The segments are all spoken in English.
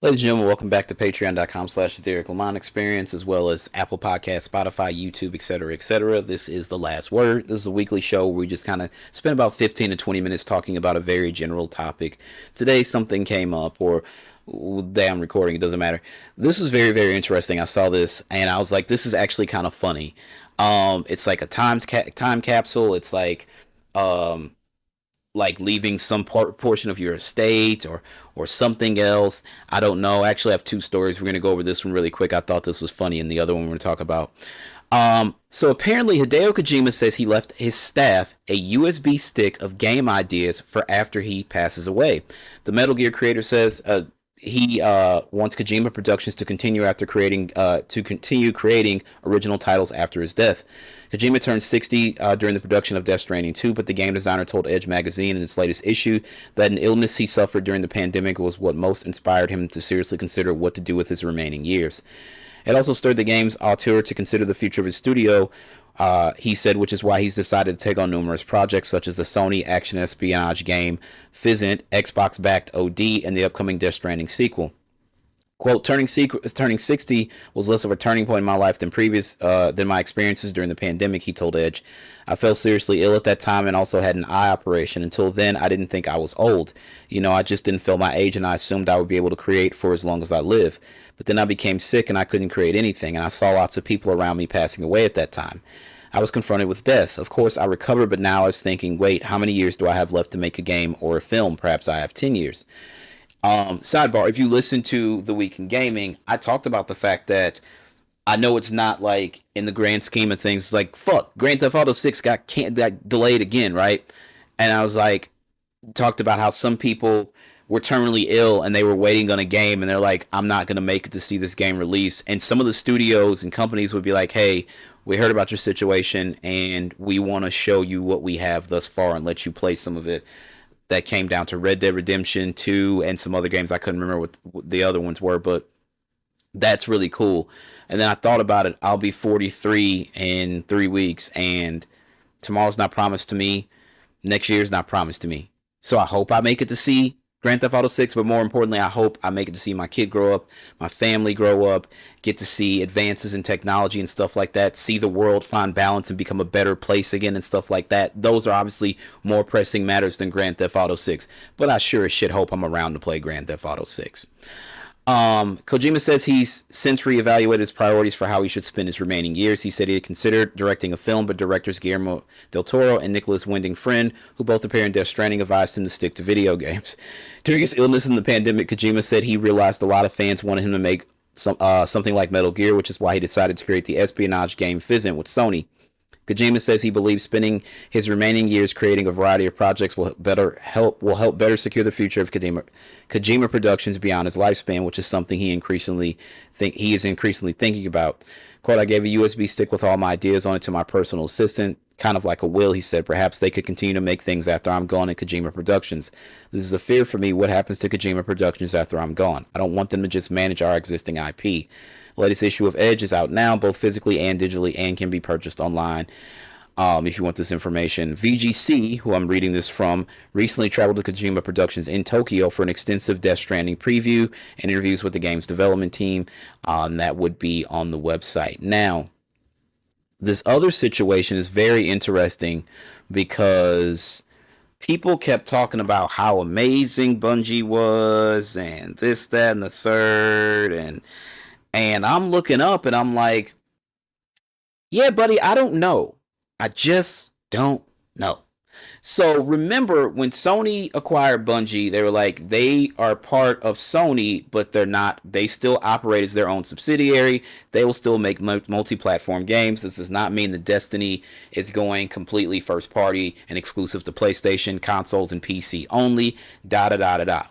Ladies and gentlemen, welcome back to patreon.com/the Derrick Lamon Experience, as well as Apple Podcasts, Spotify, YouTube, etc., etc. This is The Last Word. This is a weekly show where we just kind of spend about 15 to 20 minutes talking about a very general topic. Today, something came up, or the day I'm recording, it doesn't matter. This is very, very interesting. I saw this, and I was like, this is actually kind of funny. It's like a time capsule. It's um, like leaving some portion of your estate or something else. I don't know. Actually, I have two stories. We're going to go over this one really quick. I thought this was funny, and the other one we're going to talk about. So apparently Hideo Kojima says he left his staff a USB stick of game ideas for after he passes away. The Metal Gear creator says he wants Kojima Productions to continue creating original titles after his death. Kojima turned 60 during the production of Death Stranding 2, but the game designer told Edge magazine in its latest issue that an illness he suffered during the pandemic was what most inspired him to seriously consider what to do with his remaining years. It also stirred the game's auteur to consider the future of his studio, he said, which is why he's decided to take on numerous projects such as the Sony action espionage game Physint, Xbox-backed OD, and the upcoming Death Stranding sequel. Quote, turning 60 was less of a turning point in my life than my experiences during the pandemic, he told Edge. I fell seriously ill at that time and also had an eye operation. Until then, I didn't think I was old. I just didn't feel my age, and I assumed I would be able to create for as long as I live. But then I became sick and I couldn't create anything, and I saw lots of people around me passing away at that time. I was confronted with death. Of course, I recovered, but now I was thinking, wait, how many years do I have left to make a game or a film? Perhaps I have 10 years. Sidebar, if you listen to The Week in Gaming, I talked about the fact that I know it's not like in the grand scheme of things, it's like, fuck, Grand Theft Auto 6 got delayed again, right? And I was like, talked about how some people were terminally ill and they were waiting on a game and they're like, I'm not going to make it to see this game release. And some of the studios and companies would be like, hey, we heard about your situation and we want to show you what we have thus far and let you play some of it. That came down to Red Dead Redemption 2 and some other games. I couldn't remember what the other ones were, but that's really cool. And then I thought about it. I'll be 43 in 3 weeks, and tomorrow's not promised to me. Next year's not promised to me. So I hope I make it to see Grand Theft Auto 6, but more importantly, I hope I make it to see my kid grow up, my family grow up, get to see advances in technology and stuff like that, see the world find balance and become a better place again and stuff like that. Those are obviously more pressing matters than Grand Theft Auto 6, but I sure as shit hope I'm around to play Grand Theft Auto 6. Kojima says he's since reevaluated his priorities for how he should spend his remaining years. He said he had considered directing a film, but directors Guillermo del Toro and Nicholas Winding Friend, who both appear in Death Stranding, advised him to stick to video games. During his illness in the pandemic, Kojima said he realized a lot of fans wanted him to make something like Metal Gear, which is why he decided to create the espionage game Physint with Sony. Kojima says he believes spending his remaining years creating a variety of projects will help better secure the future of Kojima Productions beyond his lifespan, which is something he is increasingly thinking about. Quote, I gave a USB stick with all my ideas on it to my personal assistant, kind of like a will, he said. Perhaps they could continue to make things after I'm gone at Kojima Productions. This is a fear for me. What happens to Kojima Productions after I'm gone? I don't want them to just manage our existing IP. The latest issue of Edge is out now, both physically and digitally, and can be purchased online. If you want this information, VGC, who I'm reading this from, recently traveled to Kojima Productions in Tokyo for an extensive Death Stranding preview and interviews with the game's development team. That would be on the website. Now, this other situation is very interesting because people kept talking about how amazing Bungie was and this, that, and the third, and I'm looking up and I'm like, yeah, buddy, I don't know. I just don't know. So remember when Sony acquired Bungie, they were like, they are part of Sony, but they're not. They still operate as their own subsidiary. They will still make multi-platform games. This does not mean that Destiny is going completely first party and exclusive to PlayStation, consoles, and PC only,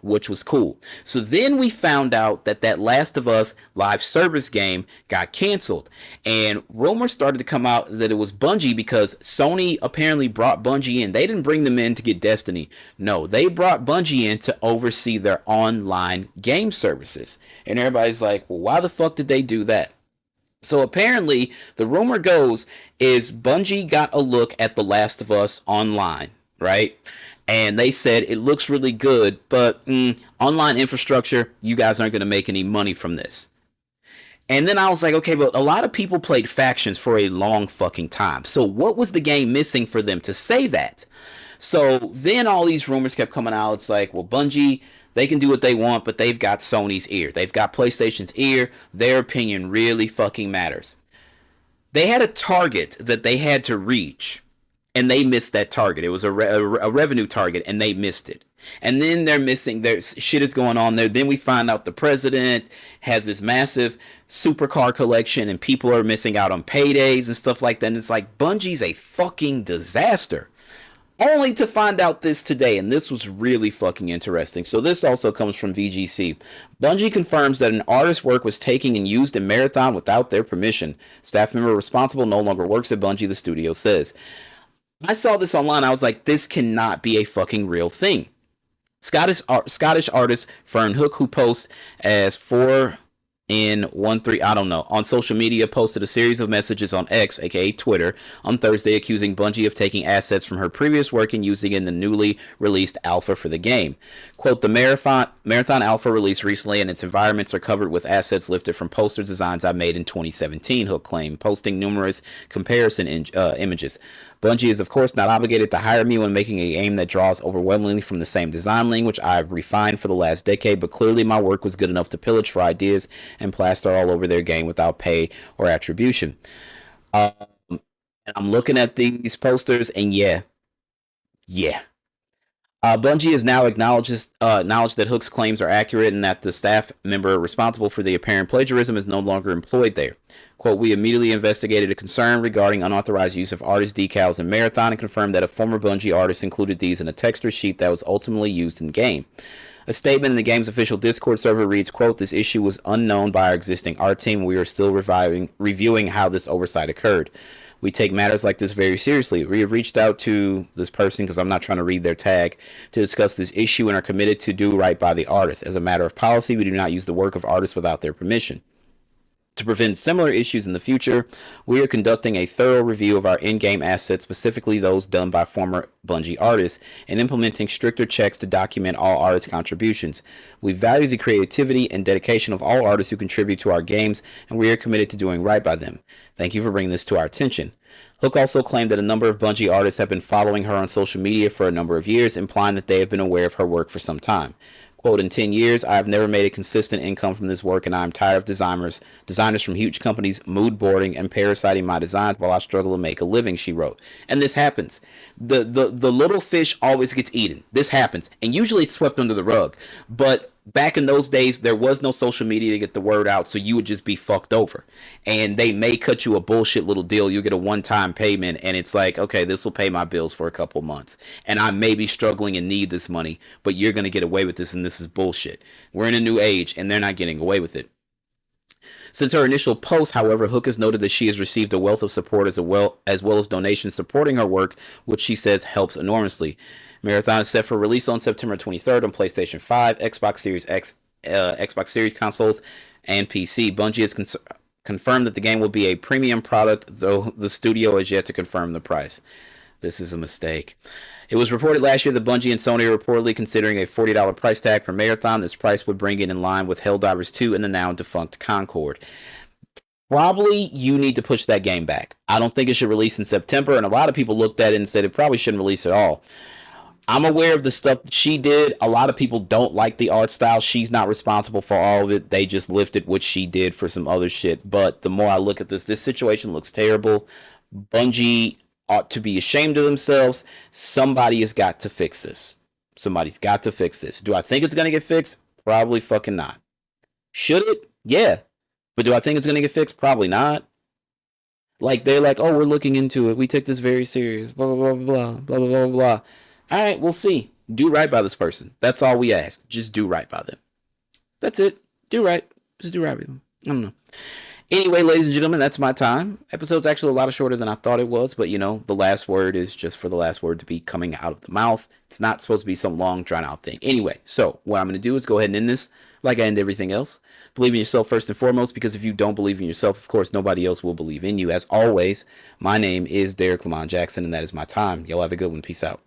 which was cool. So then we found out that Last of Us live service game got canceled. And rumors started to come out that it was Bungie because Sony apparently brought Bungie in. They didn't bring them in to get Destiny. No, they brought Bungie in to oversee their online game services. And everybody's like, well, why the fuck did they do that? So apparently, the rumor goes is Bungie got a look at The Last of Us online, right? And they said it looks really good, but online infrastructure, you guys aren't going to make any money from this. And then I was like, okay, but a lot of people played factions for a long fucking time. So what was the game missing for them to say that? So then all these rumors kept coming out. It's like, well, Bungie, they can do what they want, but they've got Sony's ear. They've got PlayStation's ear. Their opinion really fucking matters. They had a target that they had to reach, and they missed that target. It was a revenue target, and they missed it. And then they're missing, their shit is going on there. Then we find out the president has this massive supercar collection, and people are missing out on paydays and stuff like that. And it's like, Bungie's a fucking disaster. Only to find out this today, and this was really fucking interesting. So this also comes from VGC. Bungie confirms that an artist's work was taken and used in Marathon without their permission. Staff member responsible no longer works at Bungie, the studio says. I saw this online. I was like, this cannot be a fucking real thing. Scottish artist Fern Hook, who posts as 4in13, I don't know, on social media, posted a series of messages on X, aka Twitter, on Thursday, accusing Bungie of taking assets from her previous work and using it in the newly released alpha for the game. Quote, the Marathon alpha released recently and its environments are covered with assets lifted from poster designs I made in 2017, Hook claimed, posting numerous comparison images. Bungie is, of course, not obligated to hire me when making a game that draws overwhelmingly from the same design language I've refined for the last decade, but clearly my work was good enough to pillage for ideas and plaster all over their game without pay or attribution. I'm looking at these posters, and yeah. Bungie has now acknowledged that Hook's claims are accurate and that the staff member responsible for the apparent plagiarism is no longer employed there. Quote, we immediately investigated a concern regarding unauthorized use of artist decals in Marathon and confirmed that a former Bungie artist included these in a texture sheet that was ultimately used in the game. A statement in the game's official Discord server reads, quote, this issue was unknown by our existing art team. We are still reviewing how this oversight occurred. We take matters like this very seriously. We have reached out to this person, because I'm not trying to read their tag, to discuss this issue and are committed to do right by the artist. As a matter of policy, we do not use the work of artists without their permission. To prevent similar issues in the future, we are conducting a thorough review of our in-game assets, specifically those done by former Bungie artists, and implementing stricter checks to document all artists' contributions. We value the creativity and dedication of all artists who contribute to our games, and we are committed to doing right by them. Thank you for bringing this to our attention. Hook also claimed that a number of Bungie artists have been following her on social media for a number of years, implying that they have been aware of her work for some time. Quote, in 10 years, I have never made a consistent income from this work, and I am tired of designers from huge companies mood boarding and parasiting my designs while I struggle to make a living, she wrote. And this happens. The little fish always gets eaten. This happens. And usually it's swept under the rug. But back in those days, there was no social media to get the word out, so you would just be fucked over. And they may cut you a bullshit little deal. You get a one-time payment, and it's like, okay, this will pay my bills for a couple months. And I may be struggling and need this money, but you're going to get away with this, and this is bullshit. We're in a new age, and they're not getting away with it. Since her initial post, however, Hook has noted that she has received a wealth of support as well as donations supporting her work, which she says helps enormously. Marathon is set for release on September 23rd on PlayStation 5, Xbox Series X, Xbox Series consoles, and PC. Bungie has confirmed that the game will be a premium product, though the studio has yet to confirm the price. This is a mistake. It was reported last year that Bungie and Sony are reportedly considering a $40 price tag per Marathon. This price would bring it in line with Helldivers 2 and the now defunct Concord. Probably you need to push that game back. I don't think it should release in September, and a lot of people looked at it and said it probably shouldn't release at all. I'm aware of the stuff that she did. A lot of people don't like the art style. She's not responsible for all of it. They just lifted what she did for some other shit. But the more I look at this situation looks terrible. Bungie ought to be ashamed of themselves. Somebody has got to fix this. Somebody's got to fix this. Do I think it's going to get fixed? Probably fucking not. Should it? Yeah. But do I think it's going to get fixed? Probably not. Like, they're like, oh, we're looking into it. We take this very serious. Blah, blah, blah, blah, blah, blah, blah, blah. All right, we'll see. Do right by this person. That's all we ask. Just do right by them. That's it. Do right. Just do right by them. I don't know. Anyway, ladies and gentlemen, that's my time. Episode's actually a lot shorter than I thought it was, but you know, the last word is just for the last word to be coming out of the mouth. It's not supposed to be some long, drawn-out thing. Anyway, so what I'm going to do is go ahead and end this like I end everything else. Believe in yourself first and foremost, because if you don't believe in yourself, of course, nobody else will believe in you. As always, my name is Derrick Lamon Jackson, and that is my time. Y'all have a good one. Peace out.